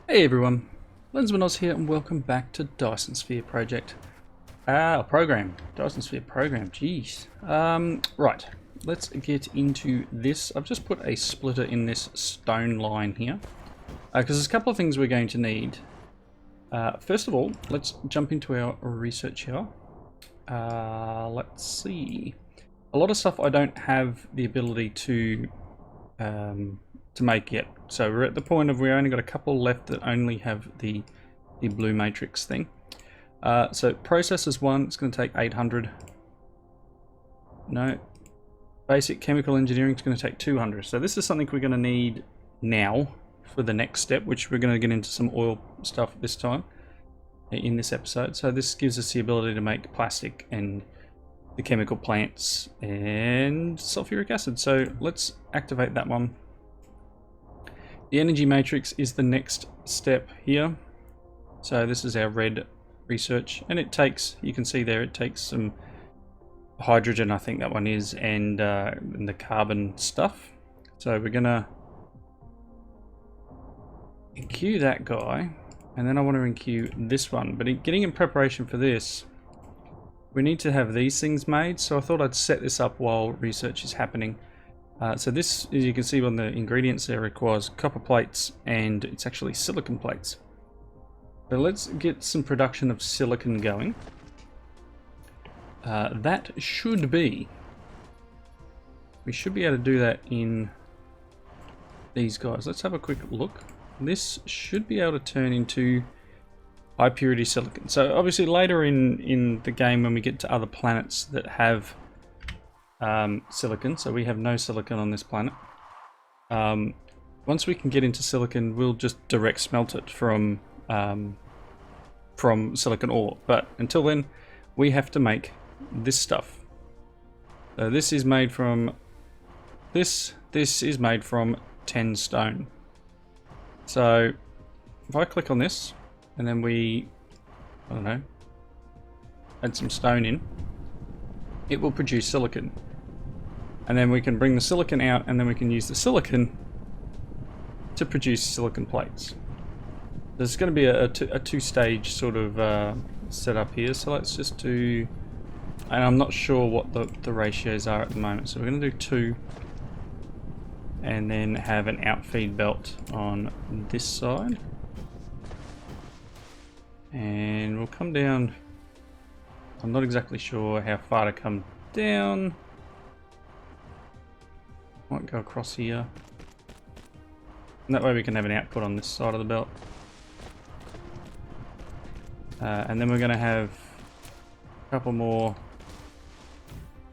Hey everyone, Lensmanos here and welcome back to Dyson Sphere Project. Program. Dyson Sphere Program, jeez. Right, let's get into this. I've just put a splitter in this stone line here. Because there's a couple of things we're going to need. First of all, let's jump into our research here. Let's see. A lot of stuff I don't have the ability to make yet. So we're at the point of we only got a couple left that only have the blue matrix thing. So processors 1, it's going to take 800. No. Basic chemical engineering is going to take 200. So this is something we're going to need now for the next step, which we're going to get into some oil stuff this time in this episode. So this gives us the ability to make plastic and the chemical plants and sulfuric acid. So let's activate that one. The energy matrix is the next step here. So this is our red research, and it takes, you can see there, it takes some hydrogen, I think that one is, and the carbon stuff. So we're gonna enqueue that guy, and then I want to enqueue this one. But getting in preparation for this, we need to have these things made. So I thought I'd set this up while research is happening. So this, as you can see on the ingredients there, requires copper plates, and it's actually silicon plates. So let's get some production of silicon going. That should be, we should be able to do that in these guys. Let's have a quick look. This should be able to turn into high purity silicon. So obviously later in the game, when we get to other planets that have silicon, so we have no silicon on this planet. Once we can get into silicon, we'll just direct smelt it from silicon ore. But until then, we have to make this stuff. So this is made from this is made from 10 stone. So if I click on this and then we, I don't know, add some stone in, it will produce silicon. And then we can bring the silicon out, and then we can use the silicon to produce silicon plates. There's going to be a two-stage sort of setup here. So let's just do, and I'm not sure what the ratios are at the moment. So we're going to do 2, and then have an outfeed belt on this side. And we'll come down. I'm not exactly sure how far to come down. Might go across here. And that way we can have an output on this side of the belt. And then we're going to have a couple more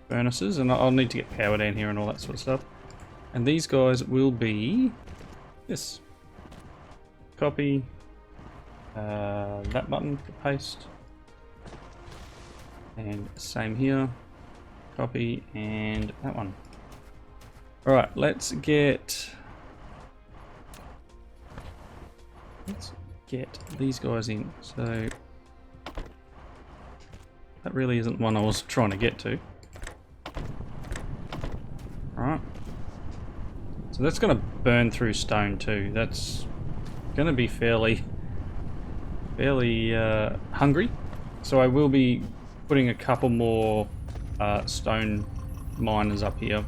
furnaces, and I'll need to get power down here and all that sort of stuff. And these guys will be this. Copy that button for paste. And same here. Copy, and that one. Alright, let's get these guys in. So that really isn't one I was trying to get to. Alright. So that's going to burn through stone too. That's going to be fairly hungry. So I will be putting a couple more stone miners up here.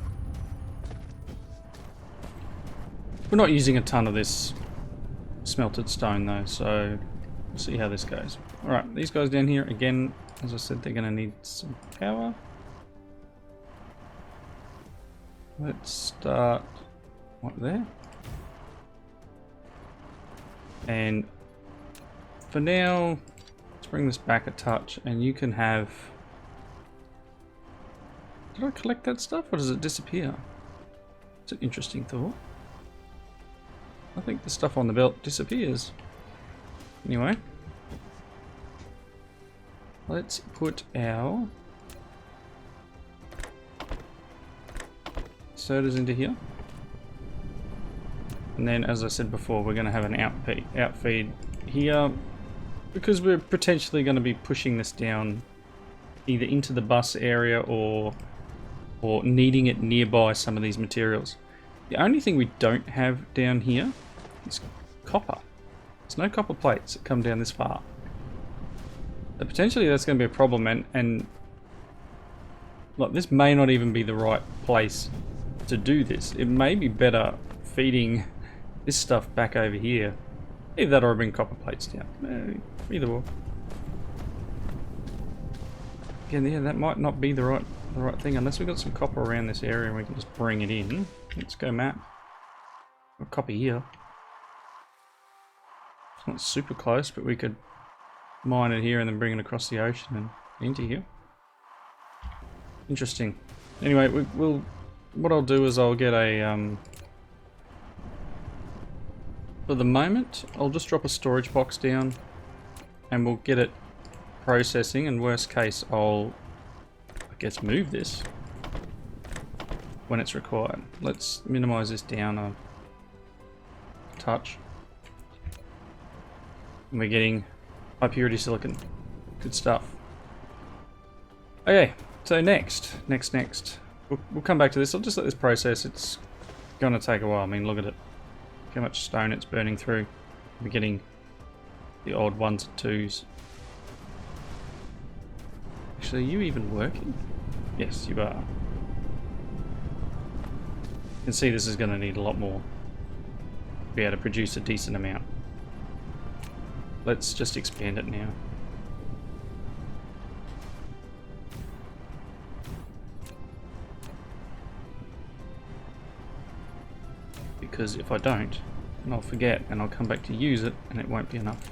We're not using a ton of this smelted stone though, so we'll see how this goes. Alright, these guys down here, again, as I said, they're going to need some power. Let's start right there. And for now, let's bring this back a touch, and you can have... Did I collect that stuff, or does it disappear? It's an interesting thought. I think the stuff on the belt disappears. Anyway, let's put our sodas into here. And then, as I said before, we're going to have an outfeed here, because we're potentially going to be pushing this down either into the bus area or needing it nearby some of these materials. The only thing we don't have down here is copper. There's no copper plates that come down this far. But potentially that's going to be a problem, and like, this may not even be the right place to do this. It may be better feeding this stuff back over here. Either that or bring copper plates down. Either or. Again, yeah, that might not be the right thing unless we've got some copper around this area and we can just bring it in. Let's go map. Got copper here. It's not super close, but we could mine it here and then bring it across the ocean and into here. Interesting. Anyway, what I'll do is I'll get a for the moment I'll just drop a storage box down and we'll get it processing, and worst case I'll, I guess, move this when it's required. Let's minimize this down a touch. And we're getting high purity silicon. Good stuff. Okay, so next. We'll come back to this. I'll just let this process. It's gonna take a while. I mean, look at it. Look how much stone it's burning through. We're getting the odd 1s and 2s. Actually, are you even working? Yes, you are. You can see this is gonna need a lot more to be able to produce a decent amount. Let's just expand it now. Because if I don't, then I'll forget and I'll come back to use it and it won't be enough.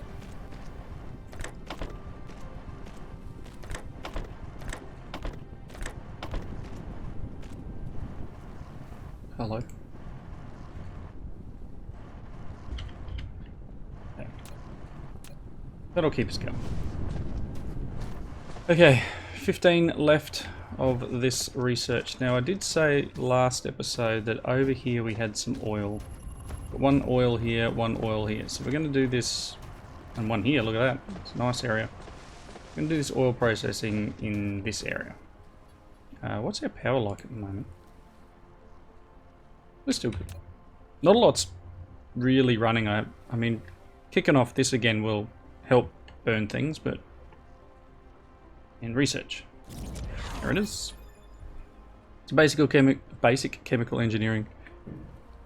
Hello. Okay. That'll keep us going. Okay, 15 left of this research. Now I did say last episode that over here we had some oil. But one oil here, one oil here. So we're going to do this, and one here, look at that. It's a nice area. We're going to do this oil processing in this area. What's our power like at the moment? We're still good. Not a lot's really running. I mean, kicking off this again will help burn things, but in research. There it is. It's basic chemical engineering.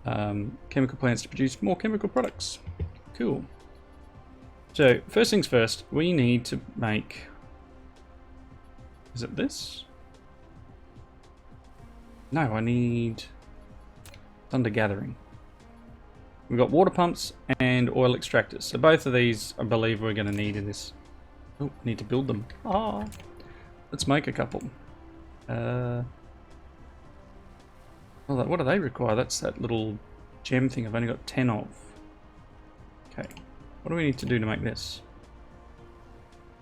Chemical plants to produce more chemical products. Cool. So, first things first, we need to make... Is it this? No, I need thunder gathering. We've got water pumps and oil extractors. So both of these, I believe, we're going to need in this. Oh, I need to build them. Ah, let's make a couple. Well, what do they require? That's that little gem thing I've only got 10 of. Okay, what do we need to do to make this?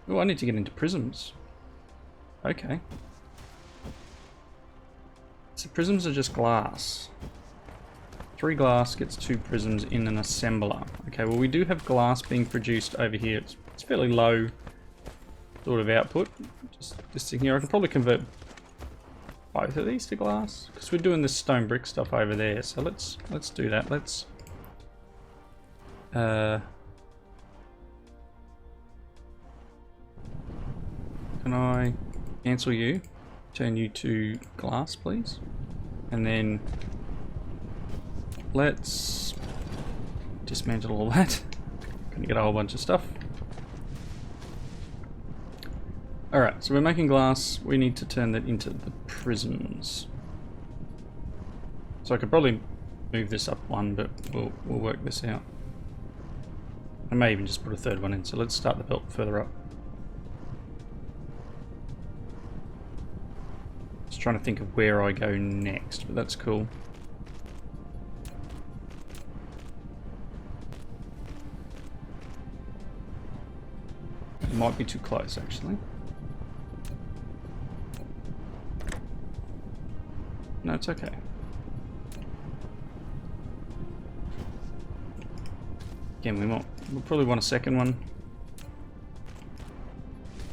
Oh, I need to get into prisms. Okay. So prisms are just glass. 3 glass gets 2 prisms in an assembler. Okay, well we do have glass being produced over here. It's fairly low sort of output. Just this thing here. I can probably convert both of these to glass because we're doing this stone brick stuff over there. So let's do that. Let's can I cancel you? Turn you to glass, please. And then let's dismantle all that. Gonna get a whole bunch of stuff. Alright, so we're making glass. We need to turn that into the prisms. So I could probably move this up one, but we'll work this out. I may even just put a third one in, so let's start the belt further up. Just trying to think of where I go next, but that's cool. It might be too close, actually. No, it's okay. Again, we'll probably want a second one.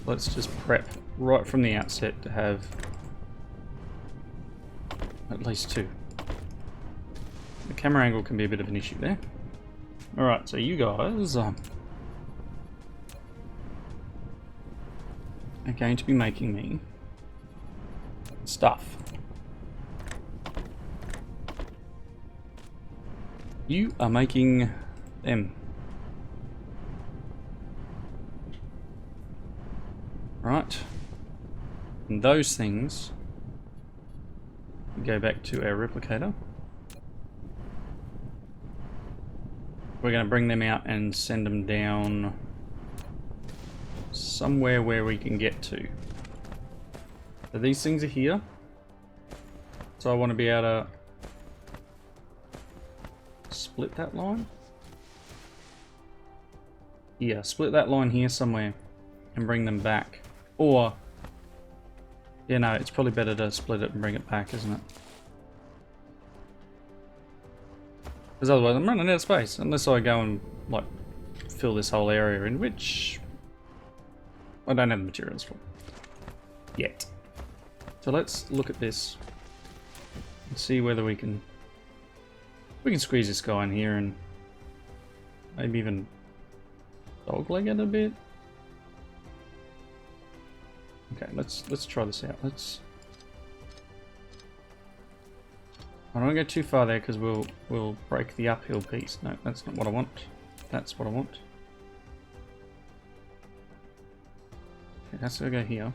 Let's just prep right from the outset to have at least 2. The camera angle can be a bit of an issue there. Alright, so you guys are going to be making me stuff. You are making them. Right. And those things go back to our replicator. We're going to bring them out and send them down somewhere where we can get to. So these things are here. So I want to be able to split that line. Yeah, split that line here somewhere and bring them back. Or, yeah, no, it's probably better to split it and bring it back, isn't it? Because otherwise I'm running out of space, unless I go and, like, fill this whole area in, which I don't have the materials for. Yet. So let's look at this and see whether we can squeeze this guy in here and maybe even dogleg it a bit. Okay, let's try this out. I don't want to go too far there because we'll break the uphill piece. No, that's not what I want. That's what I want. Okay, that's gonna go here.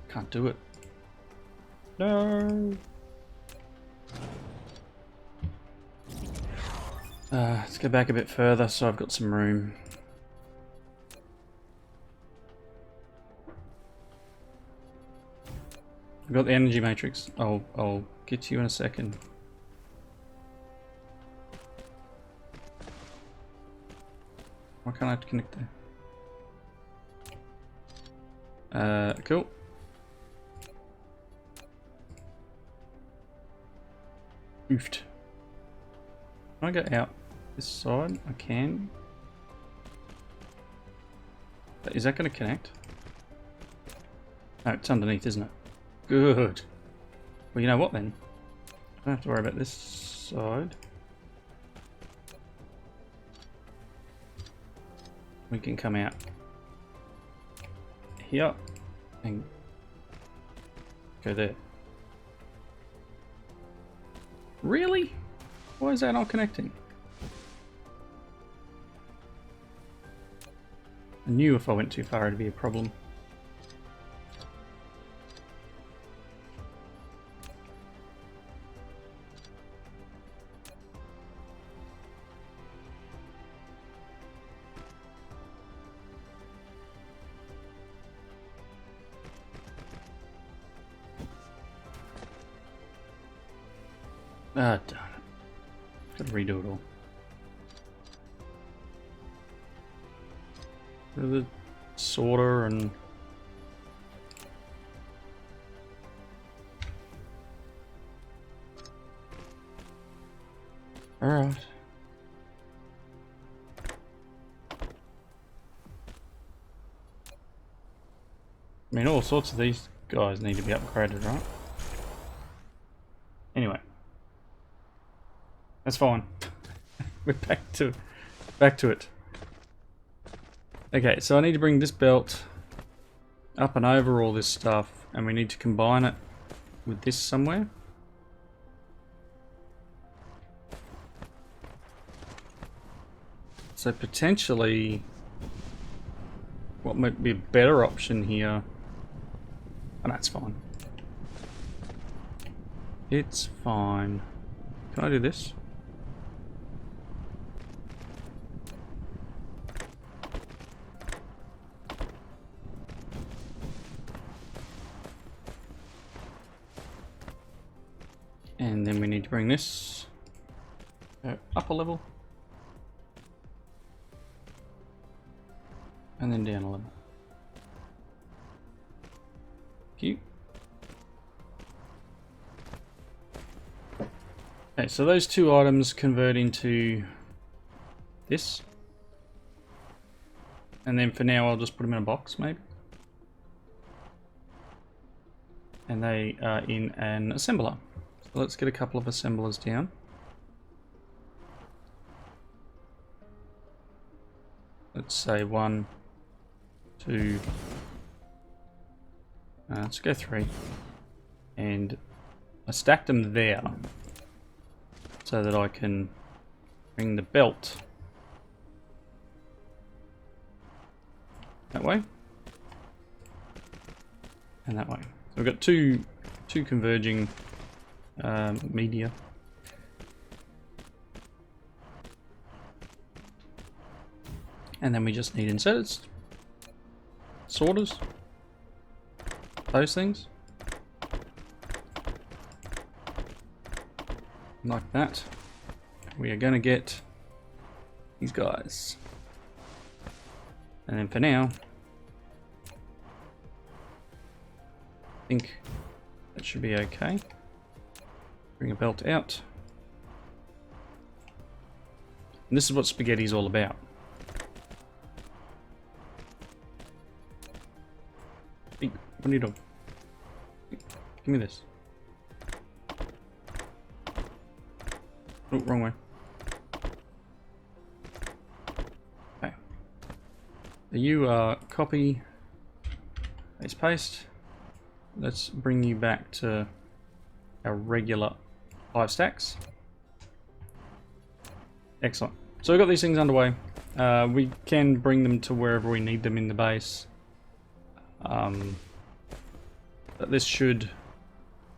Can't do it. No. Let's go back a bit further so I've got some room. I've got the energy matrix. I'll get to you in a second. Why can't I connect there? Cool. Oofed. Can I go out this side? I can. Is that going to connect? No, it's underneath, isn't it? Good. Well, you know what then? I don't have to worry about this side. We can come out here and go there. Really? Why is that not connecting? I knew if I went too far it'd be a problem. Ah, darn it. Gotta redo it all. The sorter and... Alright. I mean, all sorts of these guys need to be upgraded, right? Anyway. That's fine. We're back to it. Okay, so I need to bring this belt up and over all this stuff, and we need to combine it with this somewhere. So potentially, what might be a better option here? Oh, that's fine. It's fine. Can I do this? And then we need to bring this up a level. And then down a level. Cute. Okay, so those two items convert into this. And then for now I'll just put them in a box maybe. And they are in an assembler. So let's get a couple of assemblers down. let's say 1, 2, let's go 3. And I stacked them there so that I can bring the belt that way and that way. So we've got two converging media. And then we just need inserters, sorters, those things. Like that. We are going to get these guys. And then for now, I think that should be okay. Bring a belt out. And this is what spaghetti is all about. Hey, what are you doing? Give me this. Oh, wrong way. Okay. You copy, paste. Let's bring you back to our regular 5 stacks. Excellent. So we've got these things underway. We can bring them to wherever we need them in the base. But this should,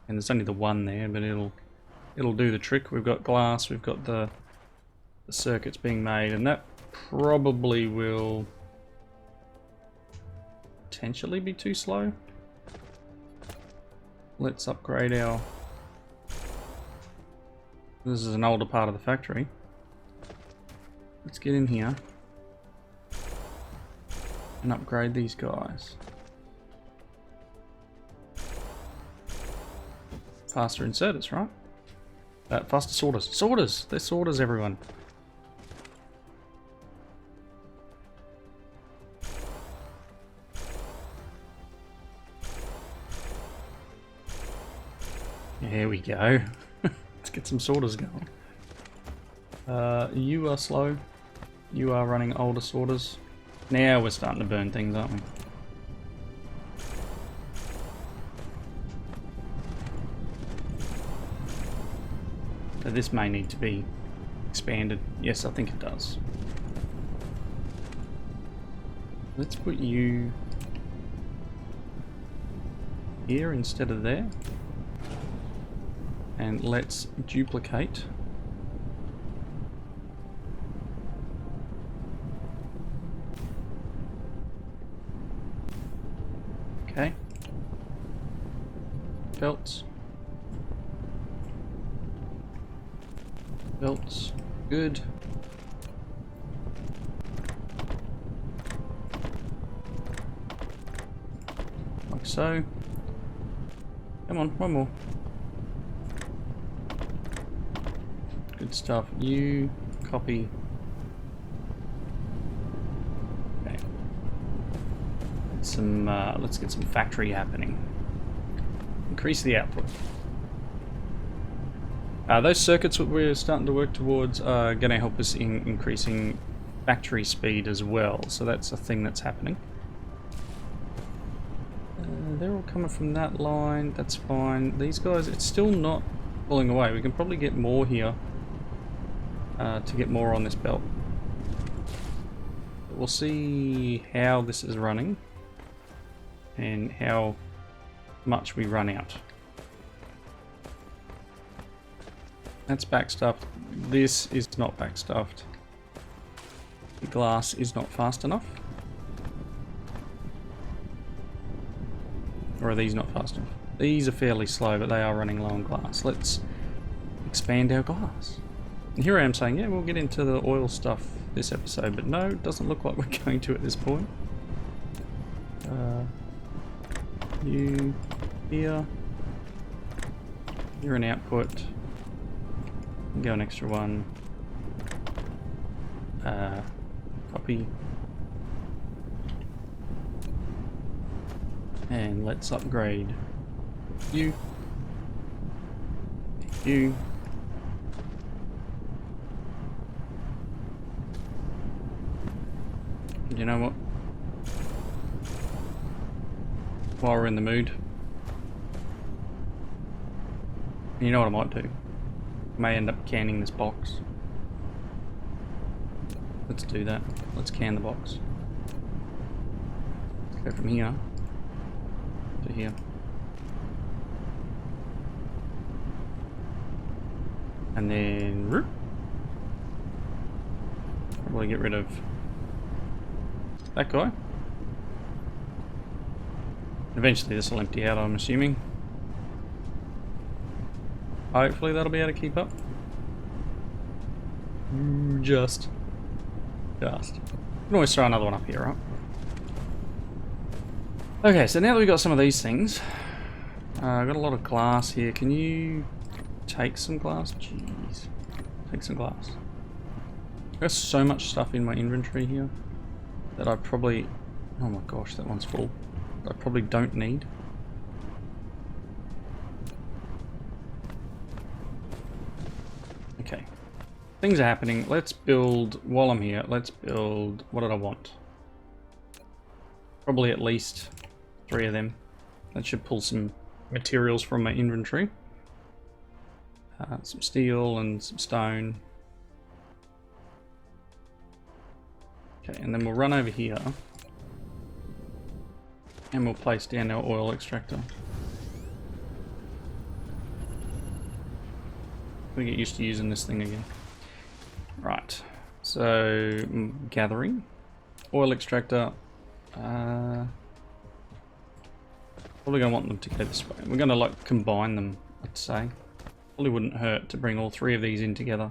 and there's only the one there, but it'll do the trick. We've got glass, we've got the circuits being made, and that probably will potentially be too slow. Let's upgrade our... This is an older part of the factory. Let's get in here and upgrade these guys. Faster inserters, right? Faster sorters. Sorters! They're sorters, everyone. There we go. Let's get some sorters going. You are slow. You are running older sorters. Now we're starting to burn things, aren't we? So this may need to be expanded. Yes, I think it does. Let's put you here instead of there. And let's duplicate. Okay. Belts. Belts. Good. Like so. Come on, one more. Good stuff. You copy. Okay. Let's get some factory happening. Increase the output. Those circuits that we're starting to work towards are going to help us in increasing factory speed as well. So that's a thing that's happening. They're all coming from that line. That's fine. These guys, it's still not pulling away. We can probably get more here to get more on this belt. But we'll see how this is running and how much we run out. That's backstuffed. This is not backstuffed. The glass is not fast enough. Or are these not fast enough? These are fairly slow, but they are running low on glass. Let's expand our glass. And here I am saying, yeah, we'll get into the oil stuff this episode, but no, it doesn't look like we're going to at this point. You here. You're an output. Go an extra one. Copy. And let's upgrade you. You. you know what? While we're in the mood. You know what I might do? I may end up canning this box. Let's do that. Let's can the box. Let's go from here to here. And then probably get rid of that guy. Eventually this will empty out, I'm assuming. Hopefully that'll be able to keep up. Just. You can always throw another one up here, right? Okay, so now that we've got some of these things, I've got a lot of glass here. Can you take some glass? Jeez. Take some glass. I've got so much stuff in my inventory here that I probably... Oh my gosh, that one's full. I probably don't need. Okay. Things are happening. Let's build, while I'm here, let's build... What did I want? Probably at least 3 of them. That should pull some materials from my inventory. Some steel and some stone. Okay, and then we'll run over here. And we'll place down our oil extractor. We get used to using this thing again. Right, so gathering. Oil extractor. Probably gonna want them to go this way. We're gonna like combine them, I'd say. Probably wouldn't hurt to bring all 3 of these in together.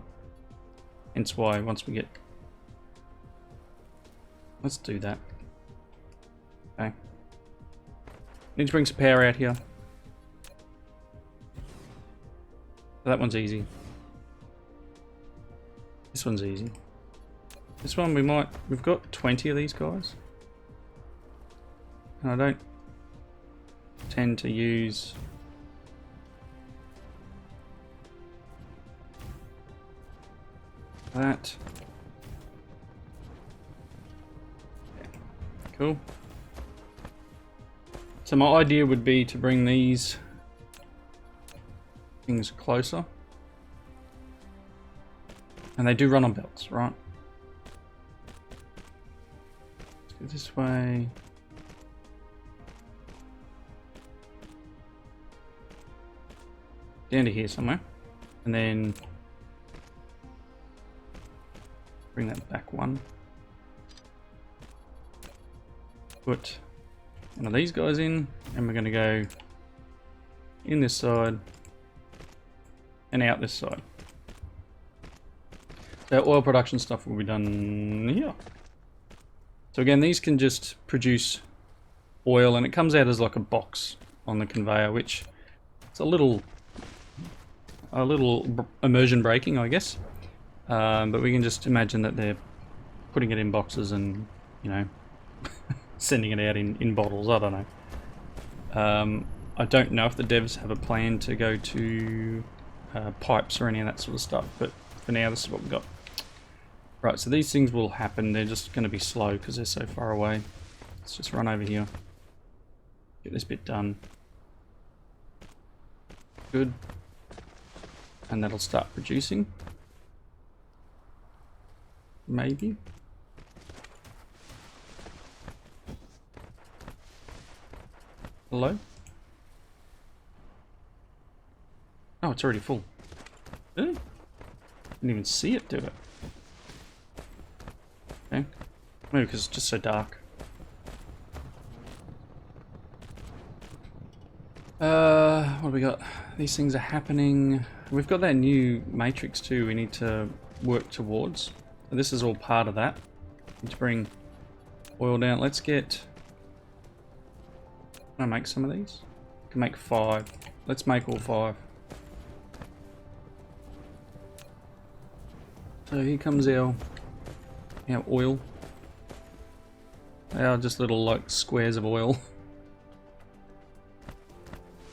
Hence why once we get... Let's do that. Okay. Need to bring some power out here. That one's easy. This one's easy. This one we've got 20 of these guys. And I don't tend to use that. Okay. Cool. So my idea would be to bring these things closer. And they do run on belts, right? Let's go this way. Down to here somewhere. And then bring that back one. Put one of these guys in, and we're going to go in this side and out this side. So oil production stuff will be done here. So again, these can just produce oil, and it comes out as like a box on the conveyor, which it's a little immersion breaking, I guess. But we can just imagine that they're putting it in boxes and, you know, sending it out in bottles. I don't know. I don't know if the devs have a plan to go to pipes or any of that sort of stuff, but for now this is what we've got. Right, so these things will happen. They're just going to be slow because they're so far away. Let's just run over here. Get this bit done. Good. And that'll start producing. Maybe. Hello? Oh, it's already full. Really? Didn't even see it do it. Okay. Maybe because it's just so dark. What do we got? These things are happening. We've got that new matrix too we need to work towards. This is all part of that. Need to bring oil down. Let's get... Can I make some of these? I can make 5. Let's make all 5. So here comes our oil. They are just little like squares of oil.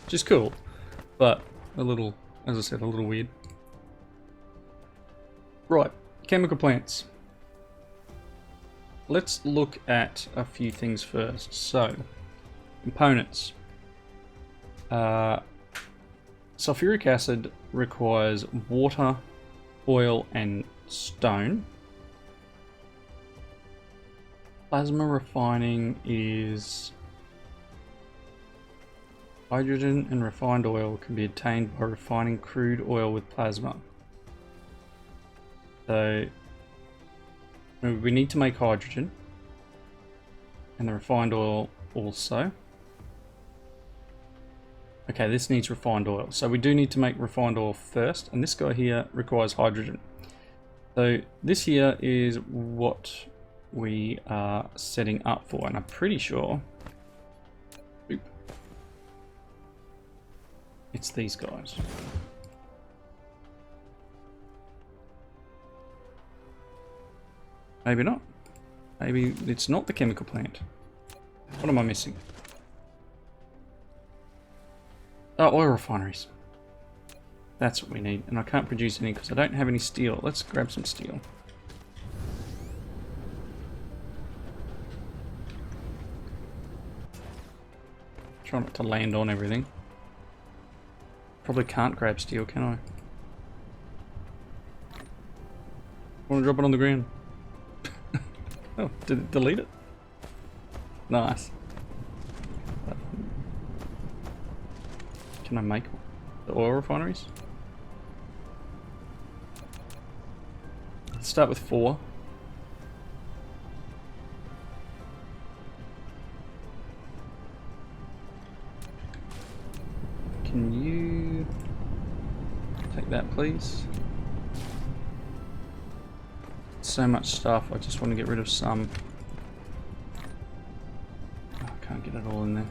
Which is cool, but a little, as I said, a little weird. Right, chemical plants. let's look at a few things first. So, components. Sulfuric acid requires water, oil, and stone. Plasma refining is hydrogen, and refined oil can be obtained by refining crude oil with plasma. So we need to make hydrogen, and the refined oil also. Okay, this needs refined oil. So we do need to make refined oil first, and this guy here requires hydrogen. So this here is what we are setting up for, and I'm pretty sure it's these guys. Maybe not. Maybe it's not the chemical plant. What am I missing? Oh, oil refineries. That's what we need, and I can't produce any because I don't have any steel. Let's grab some steel. Try not to land on everything. Probably can't grab steel, can I? Want to drop it on the ground? Oh, did it delete it? Nice. Can I make the oil refineries? Let's start with 4. Can you take that, please? So much stuff, I just want to get rid of some. Oh, I can't get it all in there.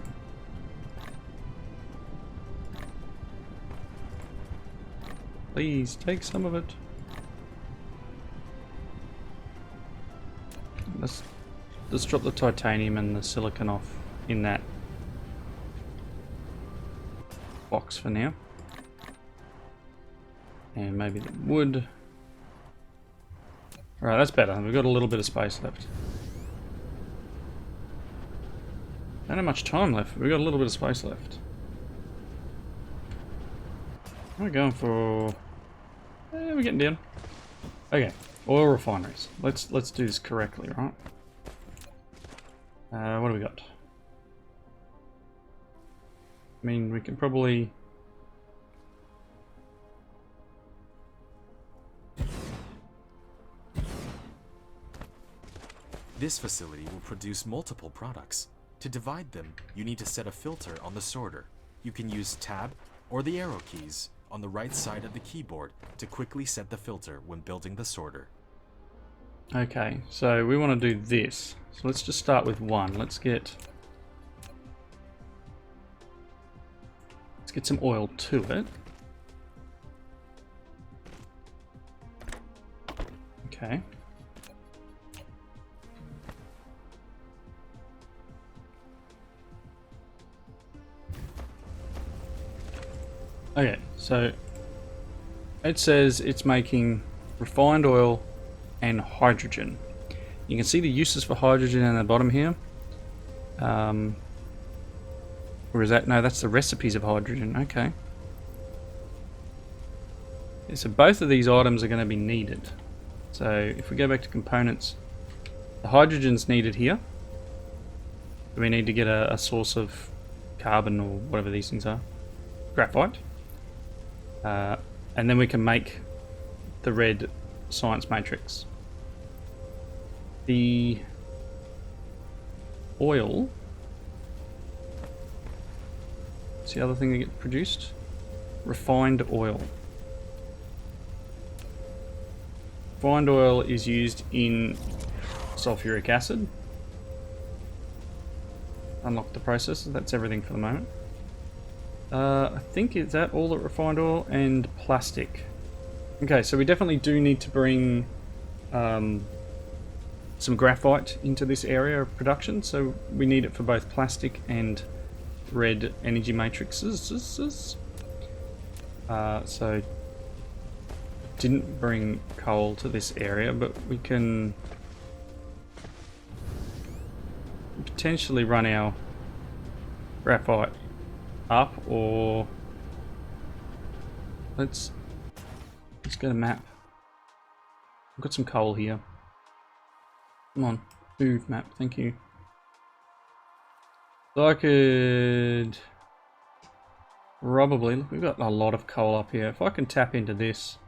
Please, take some of it. Let's drop the titanium and the silicon off in that box for now. And maybe the wood. Alright, that's better. We've got a little bit of space left. Don't have much time left. We've got a little bit of space left. We're going for... we're getting down. Okay, oil refineries. Let's do this correctly, right? What do we got? I mean, we can probably... This facility will produce multiple products. To divide them, you need to set a filter on the sorter. You can use Tab or the arrow keys on the right side of the keyboard to quickly set the filter when building the sorter. Okay, so we want to do this. So let's just start with 1. Let's get some oil to it. Okay. Okay, so it says it's making refined oil and hydrogen. You can see the uses for hydrogen in the bottom here. Or is that? No, that's the recipes of hydrogen. Okay. Yeah, so both of these items are going to be needed. So if we go back to components, the hydrogen's needed here. We need to get a source of carbon or whatever these things are. Graphite. And then we can make the red science matrix. The oil, what's the other thing that gets produced? Refined oil. Refined oil is used in sulfuric acid. Unlock the process, that's everything for the moment. I think is that all that refined oil and plastic. Okay, so we definitely do need to bring some graphite into this area of production, so we need it for both plastic and red energy matrices. So didn't bring coal to this area, but we can potentially run our graphite up, or let's get a map. I've got some coal here. Come on, move map, thank you. So I could probably, look, we've got a lot of coal up here. If I can tap into this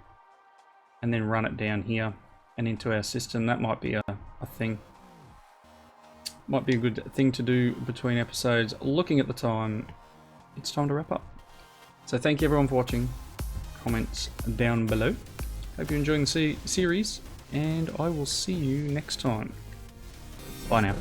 and then run it down here and into our system, that might be a thing. Might be a good thing to do between episodes. Looking at the time, it's time to wrap up. So thank you everyone for watching. Comments down below. Hope you're enjoying the series, and I will see you next time. Bye now.